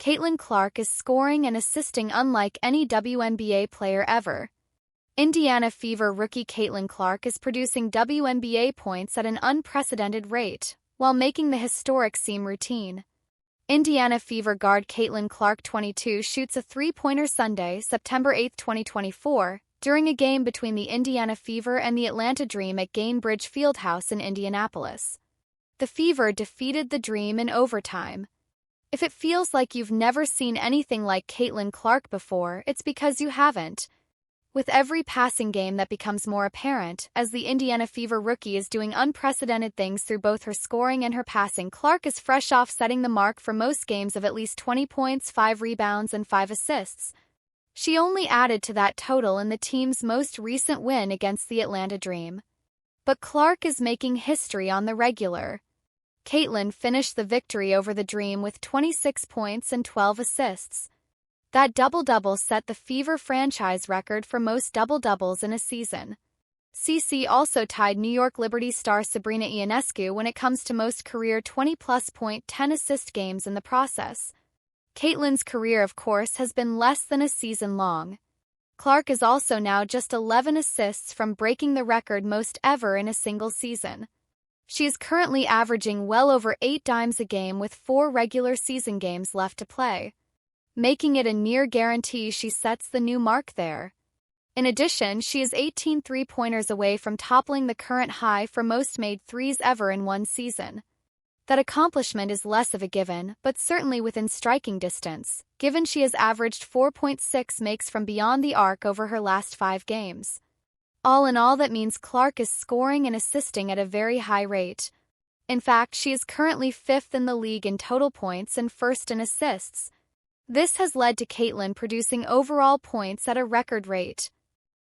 Caitlin Clark is scoring and assisting unlike any WNBA player ever. Indiana Fever rookie Caitlin Clark is producing WNBA points at an unprecedented rate, while making the historic seem routine. Indiana Fever guard Caitlin Clark, 22, shoots a three-pointer Sunday, September 8, 2024, during a game between the Indiana Fever and the Atlanta Dream at Gainbridge Fieldhouse in Indianapolis. The Fever defeated the Dream in overtime. If it feels like you've never seen anything like Caitlin Clark before, it's because you haven't. With every passing game that becomes more apparent, as the Indiana Fever rookie is doing unprecedented things through both her scoring and her passing, Clark is fresh off setting the mark for most games of at least 20 points, 5 rebounds, and 5 assists. She only added to that total in the team's most recent win against the Atlanta Dream. But Clark is making history on the regular. Caitlin finished the victory over the Dream with 26 points and 12 assists. That double-double set the Fever franchise record for most double-doubles in a season. CC also tied New York Liberty star Sabrina Ionescu when it comes to most career 20-plus point 10-assist games in the process. Caitlin's career, of course, has been less than a season long. Clark is also now just 11 assists from breaking the record most ever in a single season. She is currently averaging well over 8 dimes a game with 4 regular season games left to play, making it a near guarantee she sets the new mark there. In addition, she is 18 three-pointers away from toppling the current high for most made threes ever in one season. That accomplishment is less of a given, but certainly within striking distance, given she has averaged 4.6 makes from beyond the arc over her last 5 games. All in all, that means Clark is scoring and assisting at a very high rate. In fact, she is currently 5th in the league in total points and 1st in assists. This has led to Caitlin producing overall points at a record rate.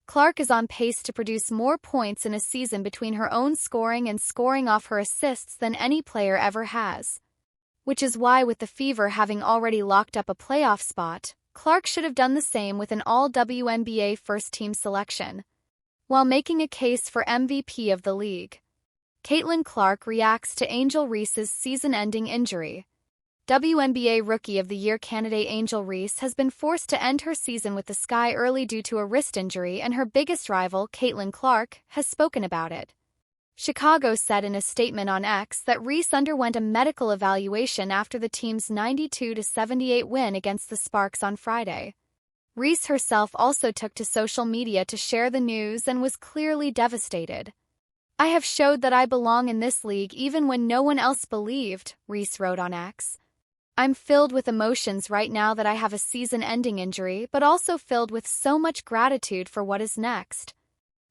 Clark is on pace to produce more points in a season between her own scoring and scoring off her assists than any player ever has. Which is why, with the Fever having already locked up a playoff spot, Clark should have done the same with an all-WNBA first-team selection, while making a case for MVP of the league. Caitlin Clark reacts to Angel Reeses' season-ending injury. WNBA Rookie of the Year candidate Angel Reese has been forced to end her season with the Sky early due to a wrist injury, and her biggest rival, Caitlin Clark, has spoken about it. Chicago said in a statement on X that Reese underwent a medical evaluation after the team's 92-78 win against the Sparks on Friday. Reese herself also took to social media to share the news and was clearly devastated. "I have showed that I belong in this league even when no one else believed," Reese wrote on X. "I'm filled with emotions right now that I have a season-ending injury, but also filled with so much gratitude for what is next."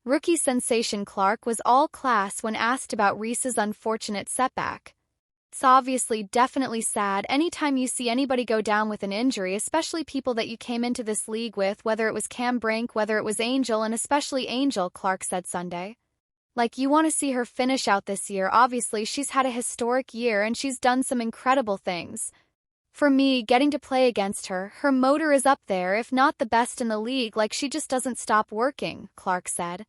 Rookie sensation Clark was all class when asked about Reese's unfortunate setback. "It's obviously definitely sad anytime you see anybody go down with an injury, especially people that you came into this league with, whether it was Cam Brink, whether it was Angel, and especially Angel," Clark said Sunday. "Like, you want to see her finish out this year. Obviously, she's had a historic year and she's done some incredible things. For me, getting to play against her, her motor is up there, if not the best in the league. Like, she just doesn't stop working," Clark said.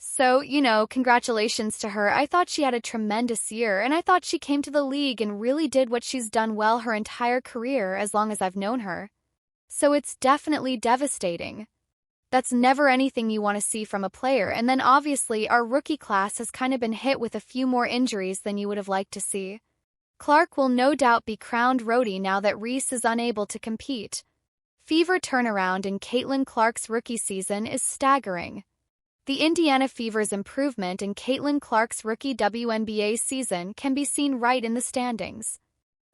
"So, congratulations to her. I thought she had a tremendous year, and I thought she came to the league and really did what she's done well her entire career as long as I've known her. So it's definitely devastating. That's never anything you want to see from a player, and then obviously our rookie class has kind of been hit with a few more injuries than you would have liked to see. Clark will no doubt be crowned roadie now that Reese is unable to compete." Fever turnaround in Caitlin Clark's rookie season is staggering. The Indiana Fever's improvement in Caitlin Clark's rookie WNBA season can be seen right in the standings.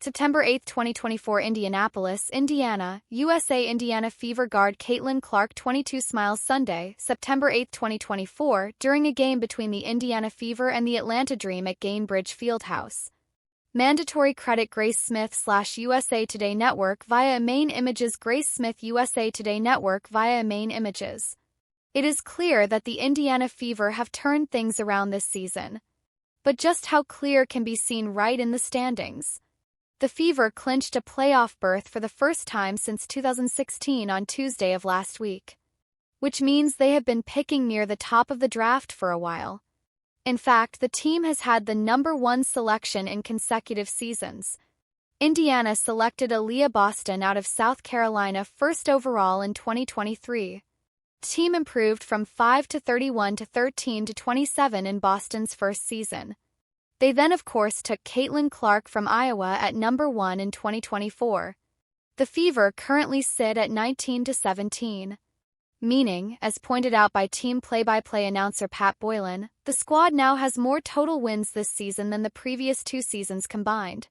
September 8, 2024, Indianapolis, Indiana, USA. Indiana Fever guard Caitlin Clark, 22, smiles Sunday, September 8, 2024, during a game between the Indiana Fever and the Atlanta Dream at Gainbridge Fieldhouse. Mandatory credit Grace Smith / USA Today Network via main images. Grace Smith USA Today Network via main images. It is clear that the Indiana Fever have turned things around this season. But just how clear can be seen right in the standings. The Fever clinched a playoff berth for the first time since 2016 on Tuesday of last week, which means they have been picking near the top of the draft for a while. In fact, the team has had the #1 selection in consecutive seasons. Indiana selected Aaliyah Boston out of South Carolina first overall in 2023. Team improved from 5-31 to 13-27 in Boston's first season. They then of course took Caitlin Clark from Iowa at number 1 in 2024. The Fever currently sit at 19-17. Meaning, as pointed out by team play-by-play announcer Pat Boylan, the squad now has more total wins this season than the previous 2 seasons combined.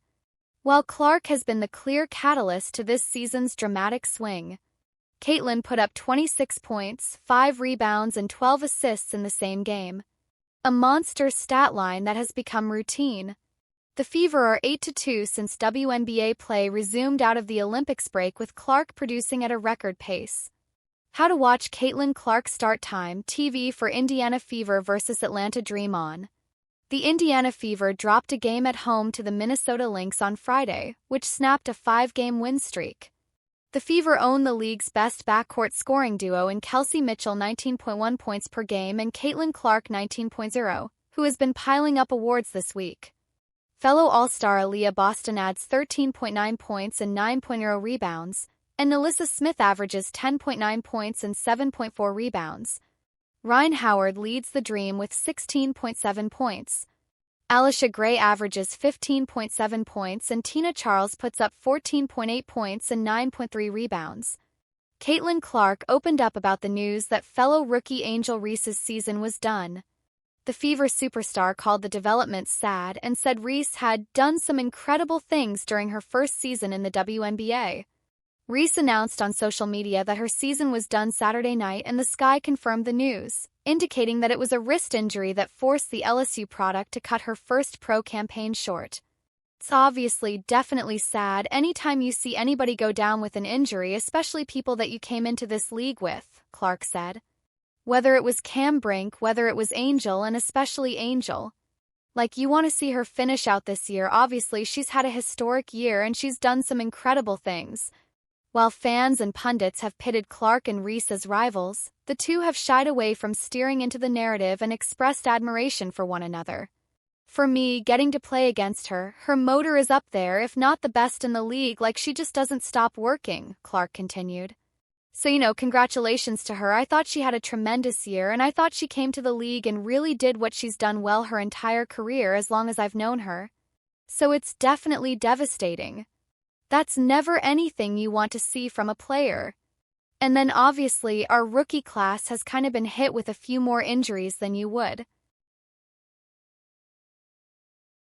While Clark has been the clear catalyst to this season's dramatic swing, Caitlin put up 26 points, 5 rebounds and 12 assists in the same game. A monster stat line that has become routine. The Fever are 8-2 since WNBA play resumed out of the Olympics break, with Clark producing at a record pace. How to watch Caitlin Clark start time TV for Indiana Fever vs Atlanta Dream on. The Indiana Fever dropped a game at home to the Minnesota Lynx on Friday, which snapped a 5-game win streak. The Fever own the league's best backcourt scoring duo in Kelsey Mitchell 19.1 points per game and Caitlin Clark 19.0, who has been piling up awards this week. Fellow All-Star Aaliyah Boston adds 13.9 points and 9.0 rebounds, and Alyssa Smith averages 10.9 points and 7.4 rebounds. Ryan Howard leads the Dream with 16.7 points. Alicia Gray averages 15.7 points and Tina Charles puts up 14.8 points and 9.3 rebounds. Caitlin Clark opened up about the news that fellow rookie Angel Reeses' season was done. The Fever superstar called the development sad and said Reese had done some incredible things during her first season in the WNBA. Reese announced on social media that her season was done Saturday night, and the Sky confirmed the news, indicating that it was a wrist injury that forced the LSU product to cut her first pro campaign short. It's obviously definitely sad anytime you see anybody go down with an injury, especially people that you came into this league with, Clark said. Whether it was Cam Brink, whether it was Angel, and especially Angel. Like, you want to see her finish out this year. Obviously, she's had a historic year and she's done some incredible things. While fans and pundits have pitted Clark and Reese as rivals, the two have shied away from steering into the narrative and expressed admiration for one another. For me, getting to play against her, her motor is up there, if not the best in the league. Like, she just doesn't stop working, Clark continued. So, congratulations to her. I thought she had a tremendous year, and I thought she came to the league and really did what she's done well her entire career as long as I've known her. So it's definitely devastating. That's never anything you want to see from a player. And then obviously our rookie class has kind of been hit with a few more injuries than you would.